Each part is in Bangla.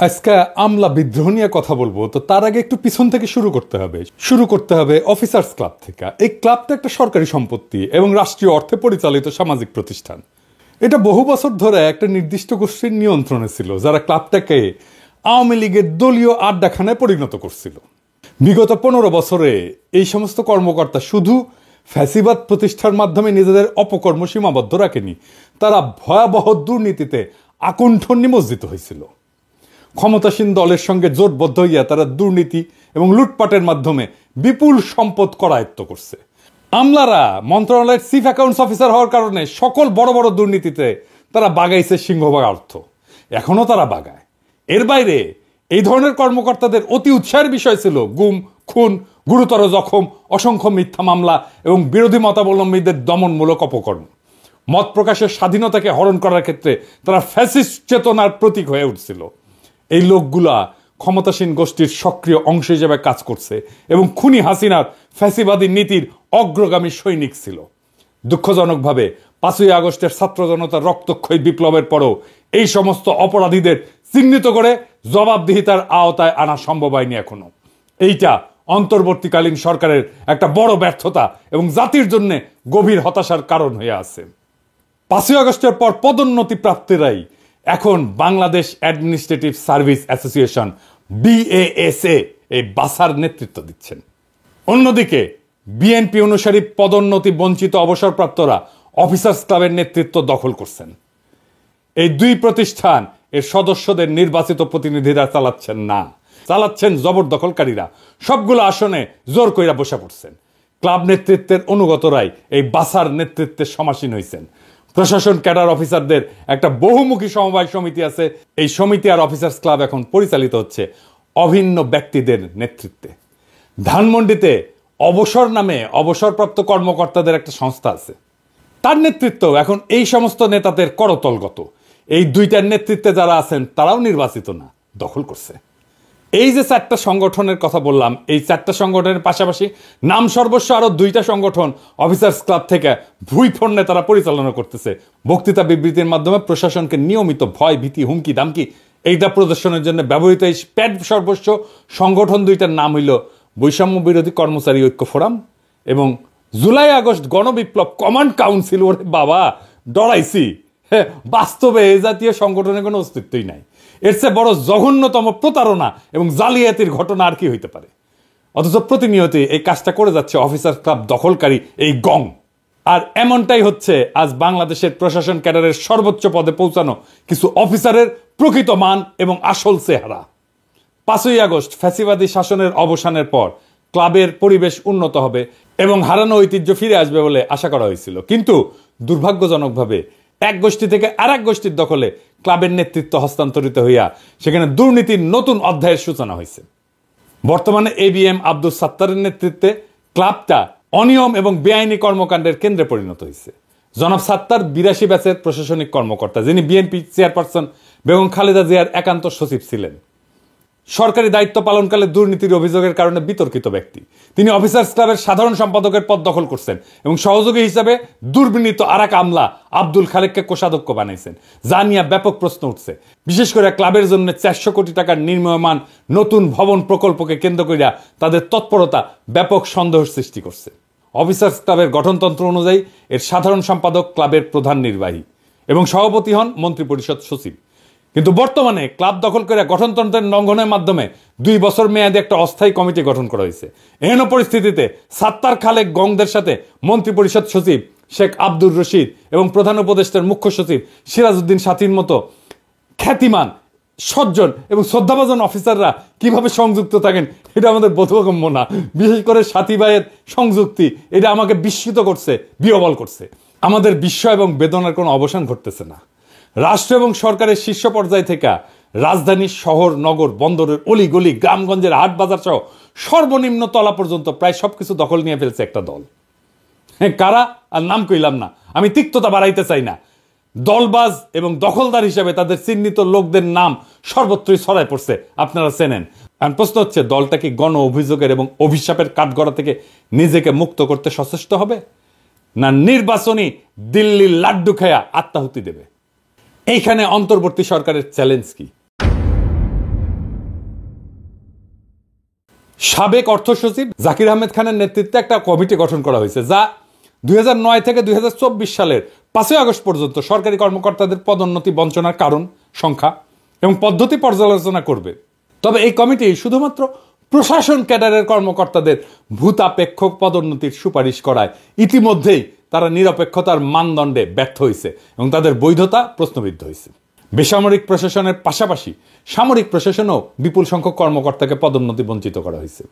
আজকে আমলা বিদ্রোহ নিয়ে কথা বলবো, তো তার আগে একটু পিছন থেকে শুরু করতে হবে অফিসার্স ক্লাব থেকে। এই ক্লাবটা একটা সরকারি সম্পত্তি এবং রাষ্ট্রীয় অর্থে পরিচালিত সামাজিক প্রতিষ্ঠান। এটা বহু বছর ধরে একটা নির্দিষ্ট গোষ্ঠীর নিয়ন্ত্রণে ছিল, যারা ক্লাবটাকে আওয়ামী লীগের দলীয় আড্ডাখানায় পরিণত করছিল। বিগত 15 বছরে এই সমস্ত কর্মকর্তা শুধু ফ্যাসিবাদ প্রতিষ্ঠার মাধ্যমে নিজেদের অপকর্ম সীমাবদ্ধ রাখেনি, তারা ভয়াবহ দুর্নীতিতে আকুণ্ঠ নিমজ্জিত হয়েছিল। ক্ষমতাসীন দলের সঙ্গে জোটবদ্ধ হইয়া তারা দুর্নীতি এবং লুটপাটের মাধ্যমে বিপুল সম্পদ করায়ত্ত করছে। আমলারা মন্ত্রণালয়ের চিফ অ্যাকাউন্টস অফিসার হওয়ার কারণে সকল বড় বড় দুর্নীতিতে তারা বাগাইছে সিংহভাগ অর্থ, এখনো তারা বাগায়। এর বাইরে এই ধরনের কর্মকর্তাদের অতি উৎসাহের বিষয় ছিল গুম, খুন, গুরুতর জখম, অসংখ্য মিথ্যা মামলা এবং বিরোধী মতাবলম্বীদের দমনমূলক অপকর্ম। মত প্রকাশের স্বাধীনতাকে হরণ করার ক্ষেত্রে তারা ফ্যাসিস্ট চেতনার প্রতীক হয়ে উঠছিল। এই লোকগুলা ক্ষমতাসীন গোষ্ঠীর সক্রিয় অংশ হিসেবে কাজ করছে এবং খুনি হাসিনার ফ্যাসিবাদী নীতির অগ্রগামী সৈনিক ছিল। দুঃখজনকভাবে 5ই আগস্টের ছাত্র জনতার রক্তক্ষয়ী বিপ্লবের পরও এই সমস্ত অপরাধীদের চিহ্নিত করে জবাবদিহিতার আওতায় আনা সম্ভব হয়নি এখনো। এইটা অন্তর্বর্তীকালীন সরকারের একটা বড় ব্যর্থতা এবং জাতির জন্য গভীর হতাশার কারণ হয়ে আছে। 5ই আগস্টের পর পদোন্নতি প্রাপ্তিরাই এখন Bangladesh administrative service association BASA এই বাসার নেতৃত্ব দিচ্ছেন। অন্যদিকে বিএনপি অনুসারী পদোন্নতি বঞ্চিত অবসরপ্রাপ্তরা অফিসার্স ক্লাবের নেতৃত্ব দখল করছেন। এই দুই প্রতিষ্ঠান এর সদস্যদের নির্বাচিত প্রতিনিধিরা চালাচ্ছেন জবরদখলকারীরা। সবগুলো আসনে জোর কইরা বসে পড়ছেন। ক্লাব নেতৃত্বের অনুগতরাই এই বাসার নেতৃত্বে সমাসীন হয়েছেন। প্রশাসন ক্যাডার অফিসারদের একটা বহুমুখী সমবায় সমিতি আছে। এই সমিতি আর অফিসার্স ক্লাব এখন পরিচালিত হচ্ছে অভিন্ন ব্যক্তিদের নেতৃত্বে। ধানমন্ডিতে অবসর নামে অবসরপ্রাপ্ত কর্মকর্তাদের একটা সংস্থা আছে, তার নেতৃত্ব এখন এই সমস্ত নেতাদের করতলগত। এই দুইটার নেতৃত্বে যারা আছেন তারাও নির্বাচিত না, দখল করছে। এই যে 4টা সংগঠনের কথা বললাম, এই 4টা সংগঠনের পাশাপাশি নাম সর্বস্ব আরো 2টা সংগঠন অফিসার্স ক্লাব থেকে ভুইফোড়ে তারা পরিচালনা করতেছে। বক্তৃতা বিবৃতির মাধ্যমে প্রশাসনকে নিয়মিত ভয়, ভীতি, হুমকি দামকি এইটা প্রদর্শনের জন্য ব্যবহৃত এই প্যাড সর্বস্ব সংগঠন 2টার নাম হইল বৈষম্য বিরোধী কর্মচারী ঐক্য ফোরাম এবং জুলাই আগস্ট গণবিপ্লব কমান্ড কাউন্সিল। ওরে বাবা, ডরাইছি। হ্যাঁ, বাস্তবে এই জাতীয় সংগঠনের কোনো অস্তিত্বই নাই। এর চেয়ে বড় জঘন্যতম প্রতারণা এবং জালিয়াতির ঘটনা আর কি হইতে পারে? অথচ প্রতিনিয়ত এই কাজটা করে যাচ্ছে অফিসার ক্লাব দখলকারী এই গং। আর এমনটাই হচ্ছে আজ বাংলাদেশের প্রশাসন ক্যাডারের সর্বোচ্চ পদে পৌঁছানো কিছু অফিসারের প্রকৃত মান এবং আসল চেহারা। 5ই আগস্ট ফ্যাসিবাদী শাসনের অবসানের পর ক্লাবের পরিবেশ উন্নত হবে এবং হারানো ঐতিহ্য ফিরে আসবে বলে আশা করা হয়েছিল, কিন্তু দুর্ভাগ্যজনকভাবে এক গোষ্ঠী থেকে আর এক গোষ্ঠীর দখলে ক্লাবের নেতৃত্ব হস্তান্তরিত হইয়া সেখানে দুর্নীতির নতুন অধ্যায়ের সূচনা হয়েছে। বর্তমানে ABM আব্দুল সাত্তারের নেতৃত্বে ক্লাবটা অনিয়ম এবং বেআইনি কর্মকাণ্ডের কেন্দ্রে পরিণত হয়েছে। জনাব সাত্তার 82 ব্যাচের প্রশাসনিক কর্মকর্তা, যিনি বিএনপি চেয়ারপারসন বেগম খালেদা জিয়ার একান্ত সচিব ছিলেন। সরকারি দায়িত্ব পালনকালে দুর্নীতির অভিযোগের কারণে বিতর্কিত ব্যক্তি। তিনি অফিসার্স ক্লাবের সাধারণ সম্পাদকের পদ দখল করছেন এবং সহযোগী হিসাবে দুর্বিনীত আরেক আমলা আব্দুল খালেককে কোষাধ্যক্ষ বানাইছেন, যা নিয়ে ব্যাপক প্রশ্ন উঠছে। বিশেষ করে ক্লাবের জন্য 400 কোটি টাকার নির্মীয়মান নতুন ভবন প্রকল্পকে কেন্দ্র করিয়া তাদের তৎপরতা ব্যাপক সন্দেহের সৃষ্টি করছে। অফিসার্স ক্লাবের গঠনতন্ত্র অনুযায়ী এর সাধারণ সম্পাদক ক্লাবের প্রধান নির্বাহী এবং সভাপতি হন মন্ত্রিপরিষদ সচিব। কিন্তু বর্তমানে ক্লাব দখল করে গঠনতন্ত্রের লঙ্ঘনের মাধ্যমে 2 বছর মেয়াদে একটা অস্থায়ী কমিটি গঠন করা হয়েছে। এহেন পরিস্থিতিতে সাত্তার খালেক গংদের সাথে মন্ত্রিপরিষদ সচিব শেখ আব্দুর রশিদ এবং প্রধান উপদেষ্টার মুখ্য সচিব সিরাজউদ্দিন সাথীর মতো খ্যাতিমান, সজ্জন এবং শ্রদ্ধাভাজন অফিসাররা কিভাবে সংযুক্ত থাকেন এটা আমাদের বোধগম্য না। বিশেষ করে সাথী ভাইয়ের সংযুক্তি, এটা আমাকে বিস্মিত করছে, বিহ্বল করছে। আমাদের বিস্ময় এবং বেদনার কোনো অবসান ঘটতেছে না। রাষ্ট্র এবং সরকারের শীর্ষ পর্যায় থেকে রাজধানীর শহর, নগর, বন্দরের অলিগলি, গ্রামগঞ্জের হাট বাজার সহ সর্বনিম্ন তলা পর্যন্ত প্রায় সবকিছু দখল নিয়ে ফেলছে একটা দল। কারা আর নাম কইলাম না, আমি তিক্ততা বাড়াইতে চাই না। দলবাজ এবং দখলদার হিসেবে তাদের চিহ্নিত লোকদের নাম সর্বত্রই ছড়ায় পড়ছে, আপনারা চেনেন। প্রশ্ন হচ্ছে, দলটা কি গণ অভিযোগের এবং অভিশাপের কাঠগড়া থেকে নিজেকে মুক্ত করতে সচেষ্ট হবে, না নির্বাচনী দিল্লির লাড্ডু খেয়া আত্মাহুতি দেবে? এইখানে অন্তর্বর্তী সরকারের চ্যালেঞ্জ কি? সাবেক অর্থ সচিব জাকির আহমেদ খানের নেতৃত্বে একটা কমিটি গঠন করা হয়েছে, যা 2009 থেকে 2024 সালের 5 আগস্ট পর্যন্ত সরকারি কর্মকর্তাদের পদোন্নতি বঞ্চনার কারণ, সংখ্যা এবং পদ্ধতি পর্যালোচনা করবে। তবে এই কমিটি শুধুমাত্র প্রশাসন ক্যাডারের কর্মকর্তাদের ভূতাপেক্ষ পদোন্নতির সুপারিশ করায় ইতিমধ্যেই তারা নিরপেক্ষতার মানদণ্ডে ব্যর্থ হয়েছে এবং তাদের বৈধতা প্রশ্নবিদ্ধ হয়েছে। বেসামরিক প্রশাসনের পাশাপাশি সামরিক প্রশাসনেও বিপুল সংখ্যক কর্মকর্তাকে পদোন্নতি বঞ্চিত করা হয়েছে।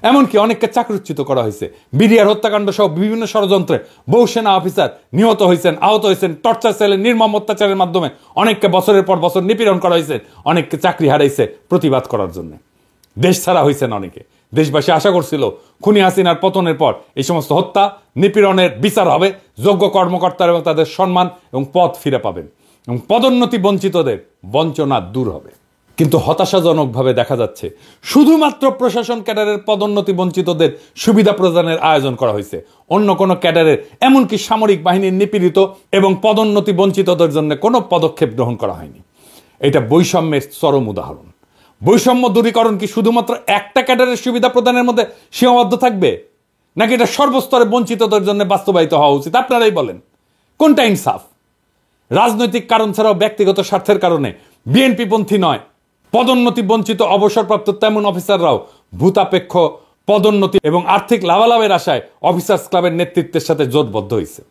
এমনকি অনেককে চাকরিচ্যুত করা হয়েছে। বিডিআর হত্যাকাণ্ড সহ বিভিন্ন ষড়যন্ত্রে বহু সেনা অফিসার নিহত হয়েছেন, আহত হয়েছেন। টর্চার সেলের নির্মম অত্যাচারের মাধ্যমে অনেককে বছরের পর বছর নিপীড়ন করা হয়েছে, অনেককে চাকরি হারাইছে প্রতিবাদ করার জন্য। দেশ ছাড়া হয়েছেন অনেকে। দেশবাসী আশা করছিল খুনি হাসিনার পতনের পর এই সমস্ত হত্যা নিপীড়নের বিচার হবে, যোগ্য কর্মকর্তারা এবং তাদের সম্মান এবং পদ ফিরে পাবেন এবং পদোন্নতি বঞ্চিতদের বঞ্চনা দূর হবে। কিন্তু হতাশাজনকভাবে দেখা যাচ্ছে শুধুমাত্র প্রশাসন ক্যাডারের পদোন্নতি বঞ্চিতদের সুবিধা প্রদানের আয়োজন করা হয়েছে। অন্য কোনো ক্যাডারের, এমনকি সামরিক বাহিনীর নিপীড়িত এবং পদোন্নতি বঞ্চিতদের জন্য কোনো পদক্ষেপ গ্রহণ করা হয়নি। এটা বৈষম্যের চরম উদাহরণ। বৈষম্য দূরীকরণ কি শুধুমাত্র একটা ক্যাডারের সুবিধা প্রদানের মধ্যে সীমাবদ্ধ থাকবে, নাকি এটা সর্বস্তরে বঞ্চিতদের জন্য বাস্তবায়িত হওয়া উচিত? আপনারাই বলেন, কোনটা ইনসাফ? রাজনৈতিক কারণ ছাড়াও ব্যক্তিগত স্বার্থের কারণে বিএনপি পন্থী নয়, পদোন্নতি বঞ্চিত অবসরপ্রাপ্ত তেমন অফিসাররাও ভূতাপেক্ষ পদোন্নতি এবং আর্থিক লাভালাভের আশায় অফিসার্স ক্লাবের নেতৃত্বের সাথে জোটবদ্ধ হয়েছে।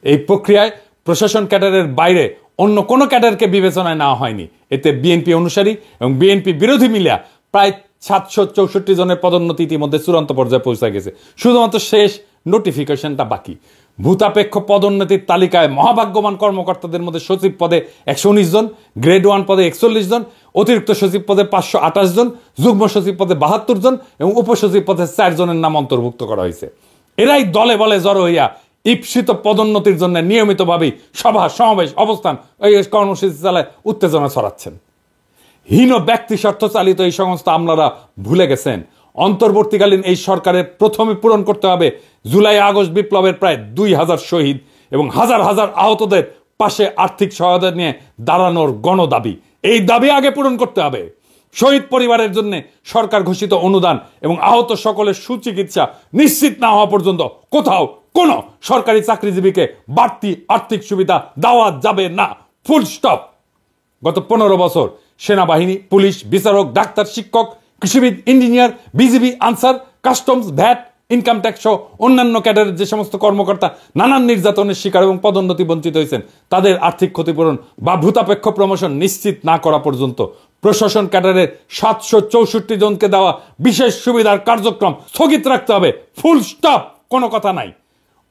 এই প্রক্রিয়ায় প্রশাসন ক্যাডারের বাইরে অন্য কোনো ক্যাডারকে বিবেচনায় নেওয়া হয়নি। এতে বিএনপি অনুসারী এবং বিএনপি বিরোধী মিলিয়া প্রায় 764 জনের পদোন্নতি ইতিমধ্যে চূড়ান্ত পর্যায়ে পৌঁছে গেছে। শুধুমাত্র শেষ নোটিফিকেশনটা বাকি। ভূতাপেক্ষ পদোন্নতির তালিকায় মহাভাগ্যবান কর্মকর্তাদের মধ্যে সচিব পদে 119 জন, গ্রেড 1 পদে 41 জন, অতিরিক্ত সচিব পদে 528 জন, যুগ্ম সচিব পদে 72 জন এবং উপসচিব পদে 4 জনের নাম অন্তর্ভুক্ত করা হয়েছে। এরাই দলে বলে জড়ো হইয়া ঈপ্সিত পদোন্নতির জন্য নিয়মিতভাবেই সভা, সমাবেশ, অবস্থান, এই কর্মসূচি চালায় উত্তেজনা ছড়াচ্ছেন। হীন ব্যক্তি স্বার্থ চালিত এই সমস্ত আমলারা ভুলে গেছেন অন্তর্বর্তীকালীন এই সরকারের প্রথমে পূরণ করতে হবে জুলাই আগস্ট বিপ্লবের প্রায় 2000 শহীদ এবং হাজার হাজার আহতদের পাশে আর্থিক সহায়তা নিয়ে দাঁড়ানোর গণদাবি। এই দাবি আগে পূরণ করতে হবে। শহীদ পরিবারের জন্য সরকার ঘোষিত অনুদান এবং আহত সকলের সুচিকিৎসা নিশ্চিত না হওয়া পর্যন্ত কোথাও কোনো সরকারি চাকরিজীবীকে বাড়তি আর্থিক সুবিধা দেওয়া যাবে না। Full stop. গত 15 বছর সেনাবাহিনী, পুলিশ, বিচারক, ডাক্তার, শিক্ষক, কৃষিবিদ, engineer, BGB, Ansar, customs, VAT, income tax সহ অন্যান্য ক্যাডারের যে সমস্ত কর্মকর্তা নানান নির্যাতনের শিকার এবং পদোন্নতি বঞ্চিত হয়েছেন, তাদের আর্থিক ক্ষতিপূরণ বা ভূতাপেক্ষ প্রমোশন নিশ্চিত না করা পর্যন্ত প্রশাসন ক্যাডারের 764 জনকে দেওয়া বিশেষ সুবিধার কার্যক্রম স্থগিত রাখতে হবে। Full stop. কোনো কথা নাই।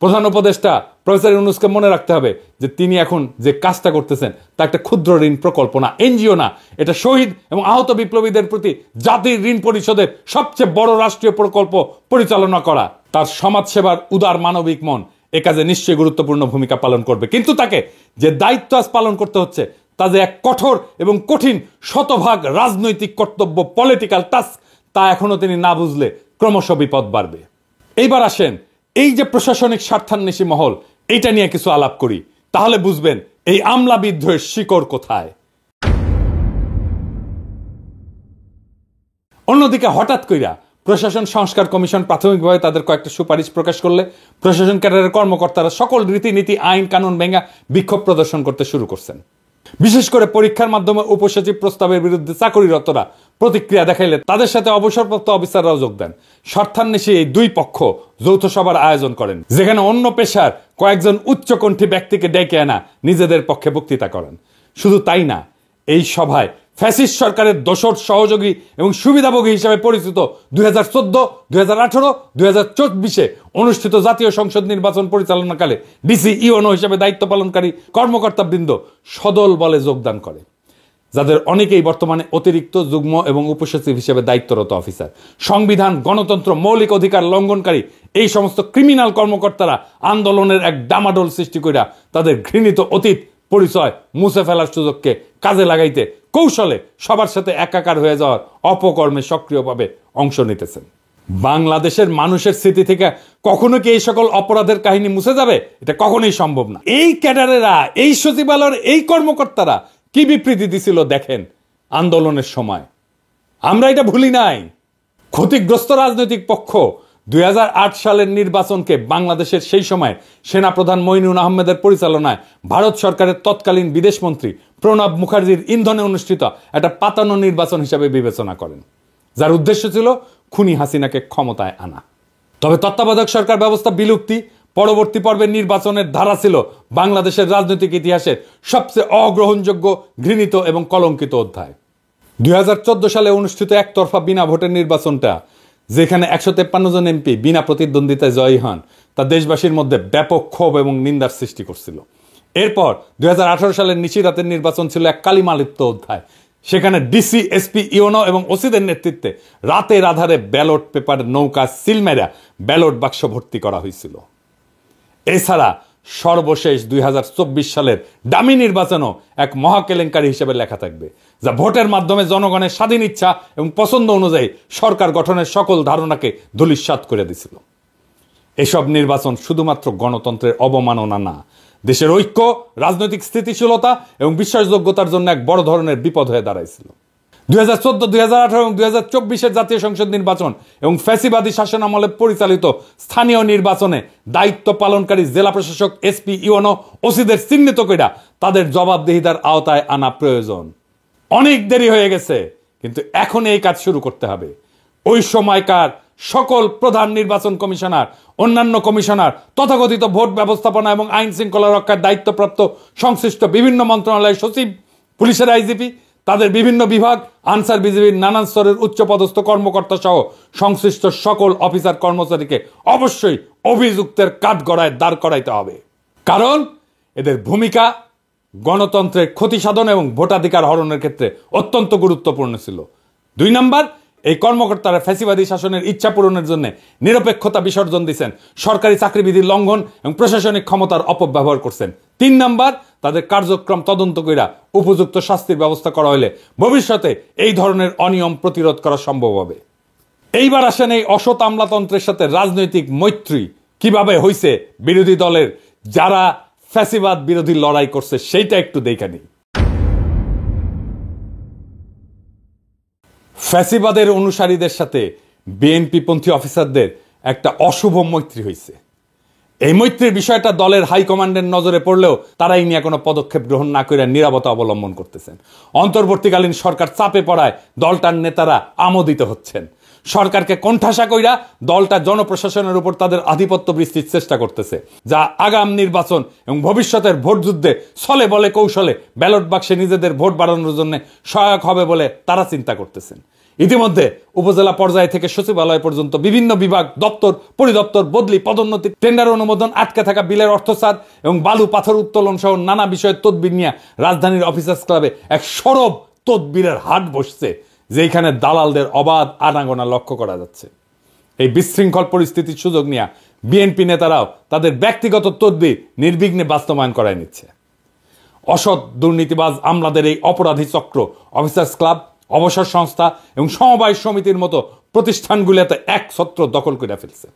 প্রধান উপদেষ্টা প্রফেসর ইউনূসকে মনে রাখতে হবে যে তিনি এখন যে কাজটা করতেছেন তা একটা ক্ষুদ্র ঋণ প্রকল্প না, এনজিও না। এটা শহীদ এবং আহত বিপ্লবীদের প্রতি জাতির ঋণ পরিশোধের সবচেয়ে বড় রাষ্ট্রীয় প্রকল্প পরিচালনা করা। তার সমাজসেবার উদার মানবিক মন এ কাজে নিশ্চয়ই গুরুত্বপূর্ণ ভূমিকা পালন করবে। কিন্তু তাকে যে দায়িত্ব আজ পালন করতে হচ্ছে তা যে এক কঠোর এবং কঠিন শতভাগ রাজনৈতিক কর্তব্য, পলিটিক্যাল টাস্ক, তা এখনো তিনি না বুঝলে ক্রমশ বিপদ বাড়বে। এইবার আসেন এই যে প্রশাসনিক স্বার্থান্বেষী মহল, এইটা নিয়ে কিছু আলাপ করি, তাহলে বুঝবেন এই আমলা বিদ্রোহের শিকড় কোথায়। অন্যদিকে হঠাৎ কইরা প্রশাসন সংস্কার কমিশন প্রাথমিকভাবে তাদের কয়েকটা সুপারিশ প্রকাশ করলে প্রশাসন ক্যাডারের কর্মকর্তারা সকল রীতিনীতি, আইন কানুন ভেঙে বিক্ষোভ প্রদর্শন করতে শুরু করছেন। বিশেষ করে পরীক্ষার মাধ্যমে উপসচিব প্রস্তাবের বিরুদ্ধে চাকরিরতরা প্রতিক্রিয়া দেখাইলে তাদের সাথে অবসরপ্রাপ্ত অফিসাররাও যোগ দেন। স্বার্থান্বেষী এই দুই পক্ষ যৌথ সভার আয়োজন করেন, যেখানে অন্য পেশার কয়েকজন উচ্চকণ্ঠী ব্যক্তিকে ডেকে আনা নিজেদের পক্ষে বক্তৃতা করেন। শুধু তাই না, এই সভায় ফ্যাসিস্ট সরকারের দোসর, সহযোগী এবং সুবিধাভোগী হিসেবে পরিচিত 2014, 2018, 2024 অনুষ্ঠিত জাতীয় সংসদ নির্বাচন পরিচালনাকালে ডিসি, ইউএনও হিসেবে দায়িত্ব পালনকারী কর্মকর্তাবৃন্দ সদল বলে যোগদান করে, যাদের অনেকেই বর্তমানে অতিরিক্ত, যুগ্ম এবং উপসচিব হিসেবে দায়িত্বরত অফিসার। সংবিধান, গণতন্ত্র, মৌলিক অধিকার লঙ্ঘনকারী এই সমস্ত ক্রিমিনাল কর্মকর্তারা আন্দোলনের এক ডামাডোল সৃষ্টি কইরা তাদের ঘৃণিত অতীত পরিচয় মুছে ফেলার সুযোগকে কাজে লাগাইতে কৌশলে সবার সাথে একাকার হয়ে যাওয়ার অপকর্মে সক্রিয়ভাবে অংশ নিতেছেন। বাংলাদেশের মানুষের স্মৃতি থেকে কখনো কি এই সকল অপরাধের কাহিনী মুছে যাবে? এটা কখনোই সম্ভব না। এই ক্যাডারেরা, এই সচিবালয়ের এই কর্মকর্তারা কি বিবৃতি দিছিল দেখেন আন্দোলনের সময়। আমরা এটা ভুলি নাই। ক্ষতিগ্রস্ত রাজনৈতিক পক্ষ 2008 সালের নির্বাচনকে বাংলাদেশের সেই সময় সেনাপ্রধান মঈনুল আহমেদের পরিচালনায় ভারত সরকারের তৎকালীন বিদেশমন্ত্রী প্রণব মুখার্জির ইন্ধনে অনুষ্ঠিত একটা পাতানো নির্বাচন হিসাবে বিবেচনা করেন, যার উদ্দেশ্য ছিল খুনি হাসিনাকে ক্ষমতায় আনা। তবে তত্ত্বাবধায়ক সরকার ব্যবস্থা বিলুপ্তি পরবর্তী পর্বের নির্বাচনের ধারা ছিল বাংলাদেশের রাজনৈতিক ইতিহাসের সবচেয়ে অগ্রহণযোগ্য, ঘৃণিত এবং কলঙ্কিত অধ্যায়। 2014 সালে অনুষ্ঠিত একতরফা বিনা ভোটের নির্বাচনটা, যেখানে 153 জন এমপি বিনা প্রতিদ্বন্দ্বিতায় জয়ী হন, তা দেশবাসীর মধ্যে ব্যাপক ক্ষোভ এবং নিন্দার সৃষ্টি করছিল। এরপর 2018 সালের নিশিরাতের নির্বাচন ছিল এক কালিমালিপ্ত অধ্যায়। সেখানে ডিসি, এসপি, ইউনো এবং ওসিদের নেতৃত্বে রাতের আধারে ব্যালট পেপার নৌকা সিলমেরা ব্যালট বাক্স ভর্তি করা হয়েছিল। এছাড়া সর্বশেষ 2024 সালের ডামি নির্বাচনও এক মহাকেলেঙ্কারি হিসেবে লেখা থাকবে, যা ভোটের মাধ্যমে জনগণের স্বাধীন ইচ্ছা এবং পছন্দ অনুযায়ী সরকার গঠনের সকল ধারণাকে ধূলিসাৎ করে দিছিল। এসব নির্বাচন শুধুমাত্র গণতন্ত্রের অবমাননা না, দেশের ঐক্য, রাজনৈতিক স্থিতিশীলতা এবং বিশ্বাসযোগ্যতার জন্য এক বড় ধরনের বিপদ হয়ে দাঁড়াইছিল। 2014, 2018 এবং 2024 জাতীয় সংসদ নির্বাচন এবং ফ্যাসিবাদী শাসনামলে পরিচালিত স্থানীয় নির্বাচনে দায়িত্ব পালনকারী জেলা প্রশাসক, এসপি, ইউনো, ওসিদের চিহ্নিত কইরা তাদের জবাবদিহিতার আওতায় আনা প্রয়োজন। অনেক দেরি হয়ে গেছে, কিন্তু এখন এই কাজ শুরু করতে হবে। ওই সময়কার সকল প্রধান নির্বাচন কমিশনার, অন্যান্য কমিশনার, তথাকথিত ভোট ব্যবস্থাপনা এবং আইন শৃঙ্খলা রক্ষার দায়িত্বপ্রাপ্ত সংশ্লিষ্ট বিভিন্ন মন্ত্রণালয়ের সচিব, পুলিশের আইজিপি, তাদের বিভিন্ন বিভাগ, আনসার বিজিবির নানান স্তরের উচ্চপদস্থ কর্মকর্তা সহ সংশ্লিষ্ট সকল অফিসার কর্মচারীকে অবশ্যই অভিযুক্তের কাঠগড়ায় দাঁড় করাইতে হবে। কারণ এদের ভূমিকা গণতন্ত্রের ক্ষতি সাধন এবং ভোটাধিকার হরণের ক্ষেত্রে অত্যন্ত গুরুত্বপূর্ণ ছিল। 2 নাম্বার, এই কর্মকর্তারা ফ্যাসিবাদী শাসনের ইচ্ছা পূরণের জন্য নিরপেক্ষতা বিসর্জন দিচ্ছেন, সরকারি চাকরিবিধির লঙ্ঘন এবং প্রশাসনিক ক্ষমতার অপব্যবহার করছেন। 3 নাম্বার, তাদের কার্যক্রম তদন্ত কইরা উপযুক্ত শাস্তির ব্যবস্থা করা হলে ভবিষ্যতে এই ধরনের অনিয়ম প্রতিরোধ করা সম্ভব হবে। এইবার আসেন এই অসৎ আমলাতন্ত্রের সাথে রাজনৈতিক মৈত্রী কিভাবে হইছে বিরোধী দলের, যারা ফ্যাসিবাদ বিরোধী লড়াই করছে, সেইটা একটু দেখে নিই। ফ্যাসিবাদের অনুসারীদের সাথে বিএনপি পন্থী অফিসারদের একটা অশুভ মৈত্রী হয়েছে। এই মৈত্রীর বিষয়টা দলের হাইকমান্ডের নজরে পড়লেও তারা এই নিয়ে কোনো পদক্ষেপ গ্রহণ না করে নীরবতা অবলম্বন করতেছেন। অন্তর্বর্তীকালীন সরকার চাপে পড়ায় দলটার নেতারা আমোদিত হচ্ছেন। সরকারকে কোণঠাসা কইরা দলটা জনপ্রশাসনের উপর তাদের আধিপত্য বৃদ্ধির চেষ্টা করতেছে, যা আগাম নির্বাচন এবং ভবিষ্যতের ভোট যুদ্ধে ছলে বলে কৌশলে ব্যালট বাক্সে নিজেদের ভোট বাড়ানোর জন্য সহায়ক হবে বলে তারা চিন্তা করতেছেন। ইতিমধ্যে উপজেলা পর্যায় থেকে সচিবালয় পর্যন্ত বিভিন্ন বিভাগ, দপ্তর, পরিদপ্তর, বদলি, পদোন্নতি, টেন্ডার অনুমোদন, আটকে থাকা বিলের অর্থসাৎ এবং বালু পাথর উত্তোলন সহ নানা বিষয়ের তদবির নিয়ে রাজধানীর অফিসার্স ক্লাবে এক সরব তদবিরের হাট বসছে, যেখানে দালালদের অবাধ আনাগোনা লক্ষ্য করা যাচ্ছে। এই বিশৃঙ্খল পরিস্থিতির সুযোগ নিয়ে বিএনপি নেতারাও তাদের ব্যক্তিগত তদবির নির্বিঘ্নে বাস্তবায়ন করায় নিচ্ছে। অসৎ দুর্নীতিবাজ আমলাদের এই অপরাধী চক্র অফিসার্স ক্লাব, অবসর সংস্থা এবং সমবায় সমিতির মতো প্রতিষ্ঠানগুলোতে এক ছত্র দখল করে ফেলছে।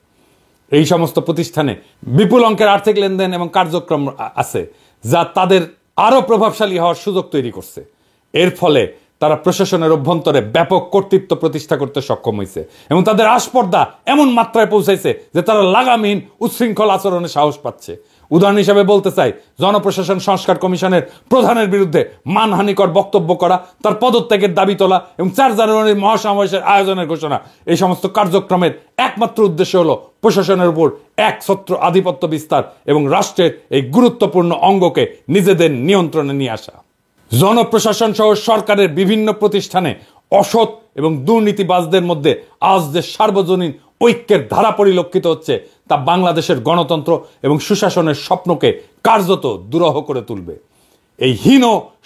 এই সমস্ত প্রতিষ্ঠানে বিপুল অঙ্কের আর্থিক লেনদেন এবং কার্যক্রম আছে, যা তাদের আরো প্রভাবশালী হওয়ার সুযোগ তৈরি করছে। এর ফলে তারা প্রশাসনের অভ্যন্তরে ব্যাপক কর্তৃত্ব প্রতিষ্ঠা করতে সক্ষম হয়েছে এবং তাদের আস্পর্ধা এমন মাত্রায় পৌঁছাইছে যে তারা লাগামহীন উচ্ছৃঙ্খল আচরণে সাহস পাচ্ছে। উদাহরণ হিসেবে বলতে চাই, জনপ্রশাসন সংস্কার কমিশনের প্রধানের বিরুদ্ধে মানহানিকর বক্তব্য করা, তার পদত্যাগের দাবি তোলা এবং 4 জানুয়ারির মহাসমাবেশের আয়োজনের ঘোষণা, এই সমস্ত কার্যক্রমের একমাত্র উদ্দেশ্য হলো প্রশাসনের উপর একছত্র আধিপত্য বিস্তার এবং রাষ্ট্রের এই গুরুত্বপূর্ণ অঙ্গকে নিজেদের নিয়ন্ত্রণে নিয়ে আসা। জনপ্রশাসন সহ সরকারের বিভিন্ন প্রতিষ্ঠানে অসৎ এবং দুর্নীতিবাজদের মধ্যে আজ যে সার্বজনীন ঐক্যের ধারা পরিলক্ষিত হচ্ছে, তা বাংলাদেশের গণতন্ত্র এবং সুশাসনের স্বপ্নকে কার্যত দুরূহ করে তুলবে। এই হীন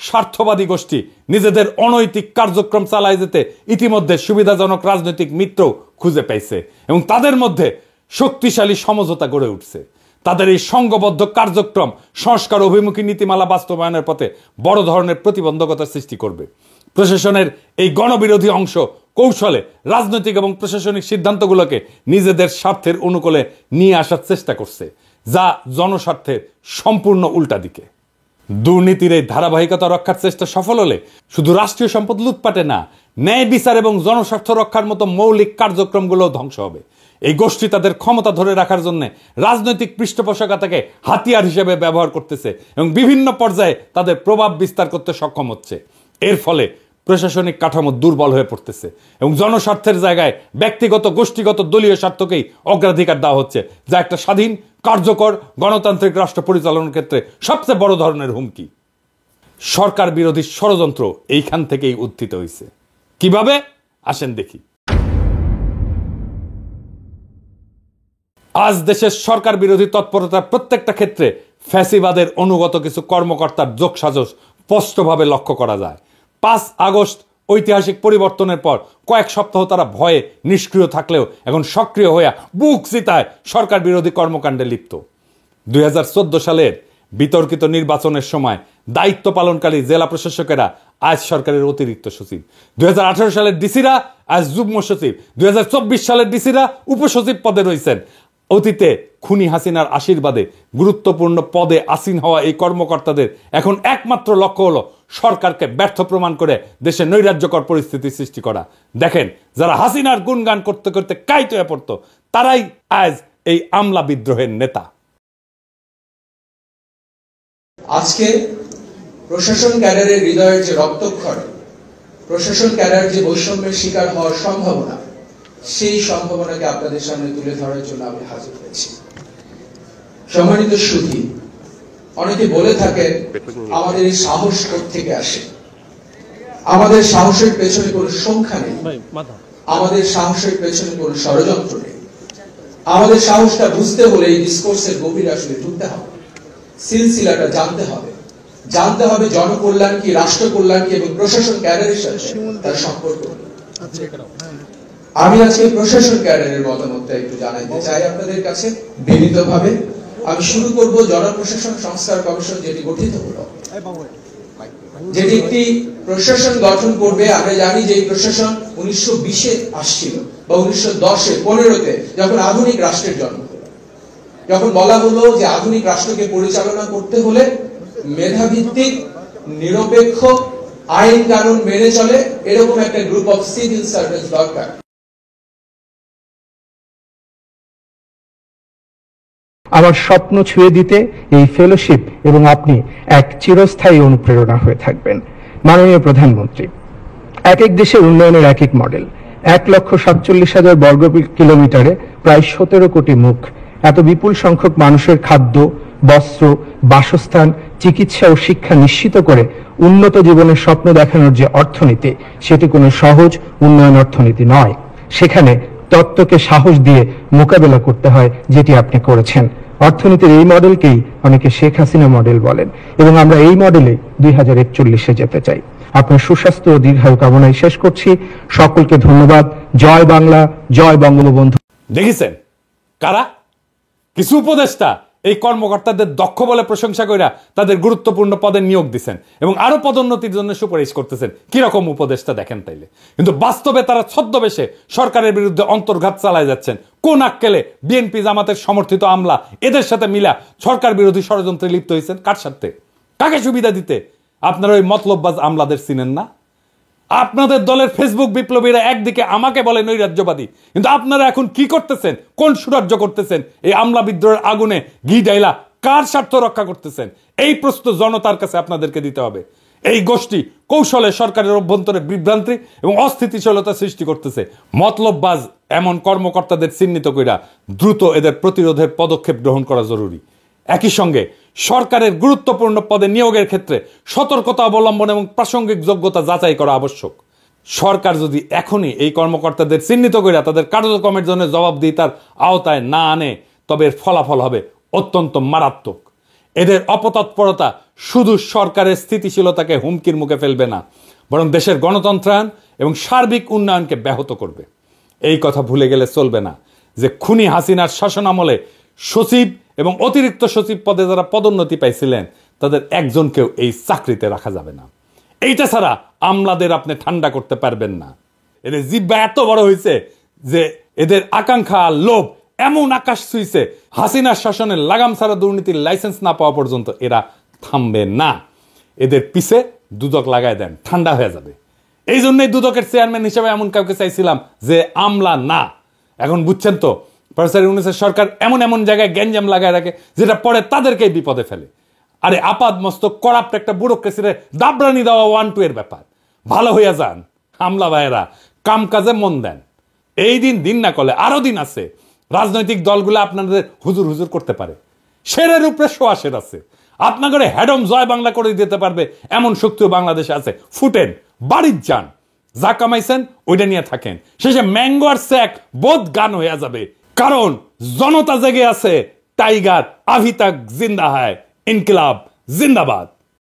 স্বার্থবাদী গোষ্ঠী নিজেদের অনৈতিক কার্যক্রম চালায় যেতে ইতিমধ্যে সুবিধাজনক রাজনৈতিক মিত্র খুঁজে পাইছে এবং তাদের মধ্যে শক্তিশালী সমঝোতা গড়ে উঠছে। তাদের এই সংঘবদ্ধ কার্যক্রম সংস্কার অভিমুখী নীতিমালা বাস্তবায়নের পথে বড় ধরনের প্রতিবন্ধকতার সৃষ্টি করবে। প্রশাসনের এই গণবিরোধী অংশ কৌশলে রাজনৈতিক এবং প্রশাসনিক সিদ্ধান্তগুলোকে নিজেদের স্বার্থের অনুকূলে নিয়ে আসার চেষ্টা করছে, যা জনস্বার্থের সম্পূর্ণ উল্টা দিকে। দুর্নীতির এই ধারাবাহিকতা রক্ষার চেষ্টা সফল হলে শুধু রাষ্ট্রীয় সম্পদ লুটপাটে না, ন্যায় বিচার এবং জনস্বার্থ রক্ষার মতো মৌলিক কার্যক্রমগুলো ধ্বংস হবে। এই গোষ্ঠী তাদের ক্ষমতা ধরে রাখার জন্য রাজনৈতিক পৃষ্ঠপোষকতাকে হাতিয়ার হিসেবে ব্যবহার করতেছে এবং বিভিন্ন পর্যায়ে তাদের প্রভাব বিস্তার করতে সক্ষম হচ্ছে। এর ফলে প্রশাসনিক কাঠামো দুর্বল হয়ে পড়তেছে এবং জনস্বার্থের জায়গায় ব্যক্তিগত গোষ্ঠীগত দলীয় স্বার্থকেই অগ্রাধিকার দেওয়া হচ্ছে, যা একটা স্বাধীন কার্যকর গণতান্ত্রিক রাষ্ট্র পরিচালনার ক্ষেত্রে সবচেয়ে বড় ধরনের হুমকি। সরকার বিরোধী ষড়যন্ত্র এইখান থেকেই উত্থিত হয়েছে। কিভাবে আসেন দেখি। আজ দেশের সরকার বিরোধী তৎপরতার প্রত্যেকটা ক্ষেত্রে ফ্যাসিবাদের অনুগত কিছু কর্মকর্তার যোগসাজশ স্পষ্টভাবে লক্ষ্য করা যায়। 5 আগস্ট ঐতিহাসিক পরিবর্তনের পর কয়েক সপ্তাহ তারা ভয়ে নিষ্ক্রিয় থাকলেও এখন সক্রিয় হয়ে বুক চিতায় সরকার বিরোধী কর্মকাণ্ডে লিপ্ত। 2014 সালের বিতর্কিত নির্বাচনের সময় দায়িত্ব পালনকারী জেলা প্রশাসকেরা আজ সরকারের অতিরিক্ত সচিব, 2018 সালের ডিসিরা আজ যুগ্ম সচিব, 2024 সালের ডিসিরা উপসচিব পদে রয়েছেন। অতীতে খুনি হাসিনার আশীর্বাদে গুরুত্বপূর্ণ পদে আসীন হওয়া এই কর্মকর্তাদের এখন একমাত্র লক্ষ্য হলো সরকারকে ব্যর্থ প্রমাণ করে দেশে নৈরাজ্যকর পরিস্থিতি সৃষ্টি করা। দেখেন, যারা হাসিনার গুণগান করতে করতে কাইত হয়ে পড়তো তারাই আজ এই আমলা বিদ্রোহের নেতা। আজকে প্রশাসন ক্যাডারের হৃদয়ের যে রক্তক্ষরণ, প্রশাসন ক্যাডার যে বৈষম্যের শিকার হওয়ার সম্ভাবনা, সেই সম্ভাবনাকে আপনাদের সামনে তুলে ধরার জন্য আমি হাজির হয়েছি। সম্মানিত সুধী, অনেকে বলে থাকেন আমাদের এই সাহস থেকে আসে। আমাদের সাহসের পেছনে কোনো সংখ্যা নেই, আমাদের সাহসের পেছনে কোনো ষড়যন্ত্র নেই। আমাদের সাহসটা বুঝতে হলে এই ডিসকোর্সের গভীরে আসলে ঢুকতে হবে, সিলসিলাটা জানতে হবে, জানতে হবে জনকল্যাণ কি, রাষ্ট্র কল্যাণ কি এবং প্রশাসন ক্যাডারের সাথে তার সম্পর্ক। আমি আজকে প্রশাসন ক্যাডারের মতামতটা একটু জানাইতে চাই আপনাদের কাছে বিনীতভাবে। আমি শুরু করব জনপ্রশাসন সংস্কার কমিশন যেটি গঠিত হলো, যেটি একটি প্রশাসন গঠন করবে। আমরা জানি যে এই প্রশাসন 1920-এ আসছিল বা 1910-এ 15-তে যখন আধুনিক রাষ্ট্রের জন্ম হলো, যখন বলা হলো যে আধুনিক রাষ্ট্রকে পরিচালনা করতে হলে মেধাভিত্তিক, নিরপেক্ষ, আইন কানুন মেনে চলে এরকম একটা গ্রুপ অফ সিভিল সার্ভেন্ট দরকার। আমার স্বপ্ন ছুঁয়ে দিতে এই ফেলোশিপ এবং আপনি এক চিরস্থায়ী অনুপ্রেরণা হয়ে থাকবেন। মাননীয় প্রধানমন্ত্রী, এক এক দেশের উন্নয়নের এক এক মডেল। 1,47,000 বর্গ কিলোমিটারে প্রায় 17 কোটি মুখ, এত বিপুল সংখ্যক মানুষের খাদ্য, বস্ত্র, বাসস্থান, চিকিৎসা ও শিক্ষা নিশ্চিত করে উন্নত জীবনের স্বপ্ন দেখানোর যে অর্থনীতি, সেটি কোনো সহজ উন্নয়ন অর্থনীতি নয়। সেখানে তত্ত্বকে সাহস দিয়ে মোকাবেলা করতে হয়, যেটি আপনি করেছেন। অর্থনীতির এই মডেলকেই অনেকে শেখ হাসিনা মডেল বলেন এবং আমরা এই মডেলে 2041-এ যেতে চাই। আপনার সুস্বাস্থ্য ও দীর্ঘায়ু কামনায় শেষ করছি। সকলকে ধন্যবাদ। জয় বাংলা, জয় বঙ্গবন্ধু। দেখেছেন কারা? কিছু উপদেষ্টা এই কর্মকর্তাদের দক্ষ বলে প্রশংসা কইরা তাদের গুরুত্বপূর্ণ পদে নিয়োগ দিচ্ছেন এবং আরো পদোন্নতির জন্য সুপারিশ করতেছেন। কিরকম উপদেষ্টা দেখেন তাইলে। কিন্তু বাস্তবে তারা ছদ্মবেশে সরকারের বিরুদ্ধে অন্তর্ঘাত চালায় যাচ্ছেন। কোন আক্কেলে বিএনপি জামাতের সমর্থিত আমলা এদের সাথে মিলা সরকার বিরোধী ষড়যন্ত্রে লিপ্ত হয়েছেন? কার স্বার্থে? কাকে সুবিধা দিতে? আপনারা ওই মতলববাজ আমলাদের চিনেন না? আপনাদের দলের ফেসবুক বিপ্লবীরা একদিকে আমাকে বলে নৈরাজ্যবাদী, কিন্তু আপনারা এখন কি করতেছেন? কোন সুরাজ্য করতেছেন? এই আমলা বিদ্রোহের আগুনে ঘি ডাইলা কার স্বার্থ রক্ষা করতেছেন? এই প্রশ্ন জনতার কাছে আপনাদেরকে দিতে হবে। এই গোষ্ঠী কৌশলে সরকারের অভ্যন্তরে বিভ্রান্তি এবং অস্থিতিশীলতা সৃষ্টি করতেছে। মতলববাজ এমন কর্মকর্তাদের চিহ্নিত কইরা দ্রুত এদের প্রতিরোধের পদক্ষেপ গ্রহণ করা জরুরি। একই সঙ্গে সরকারের গুরুত্বপূর্ণ পদে নিয়োগের ক্ষেত্রে সতর্কতা অবলম্বন এবং প্রাসঙ্গিক যোগ্যতা যাচাই করা আবশ্যক। সরকার যদি এখনই এই কর্মকর্তাদের চিহ্নিত করে তাদের কার্যক্রমের জন্য জবাবদিহিতার আওতায় না আনে, তবে এর ফলাফল হবে অত্যন্ত মারাত্মক। এদের অপতৎপরতা শুধু সরকারের স্থিতিশীলতাকে হুমকির মুখে ফেলবে না, বরং দেশের গণতন্ত্রায়ন এবং সার্বিক উন্নয়নকে ব্যাহত করবে। এই কথা ভুলে গেলে চলবে না যে খুনি হাসিনার শাসনামলে সচিব এবং অতিরিক্ত সচিব পদে যারা পদোন্নতি পাইছিলেন তাদের একজনকেও এই চাকরিতে রাখা যাবে না। এইটা ছাড়া আমলাদের আপনি ঠান্ডা করতে পারবেন না। এদের জিহ্বা এত বড় হয়েছে যে এদের আকাঙ্ক্ষা লোভ এমন আকাশ ছুঁইছে, হাসিনার শাসনের লাগাম ছাড়া দুর্নীতির লাইসেন্স না পাওয়া পর্যন্ত এরা থামবে না। এদের পিছে দুদক লাগায় দেন, ঠান্ডা হয়ে যাবে। এই জন্যই দুদকের চেয়ারম্যান হিসেবে এমন কাউকে চাইছিলাম যে আমলা না। এখন বুঝছেন তো, প্রফেসর ইউনূসের সরকার এমন এমন জায়গায় গ্যাঞ্জাম লাগায় রাখে যেটা পরে তাদেরকেই বিপদে ফেলে। আরে আপাদ মস্তক করাপ্ট একটা ব্যুরোক্রেসিরে দাবরানি দেওয়া 1-2 এর ব্যাপার। ভালো হইয়া যান আমলা ভাইয়েরা, কাম কাজে মন দেন। এই দিন না করলে আরো দিন আছে। রাজনৈতিক দলগুলো আপনাদের হুজুর হুজুর করতে পারে, শেরের উপরে শোয়াশের আছে। আপনাদের হ্যাডম জয় বাংলা করে দিতে পারবে এমন শক্তিও বাংলাদেশে আছে। ফুটেন, বাড়ির যান, যা কামাইছেন ওইটা নিয়ে থাকেন। শেষে ম্যাঙ্গো আর স্যাক বোধ গান হয়ে যাবে, কারণ জনতা জেগে আছে। টাইগার আভি তক জিন্দা হয়, ইনকিলাব জিন্দাবাদ।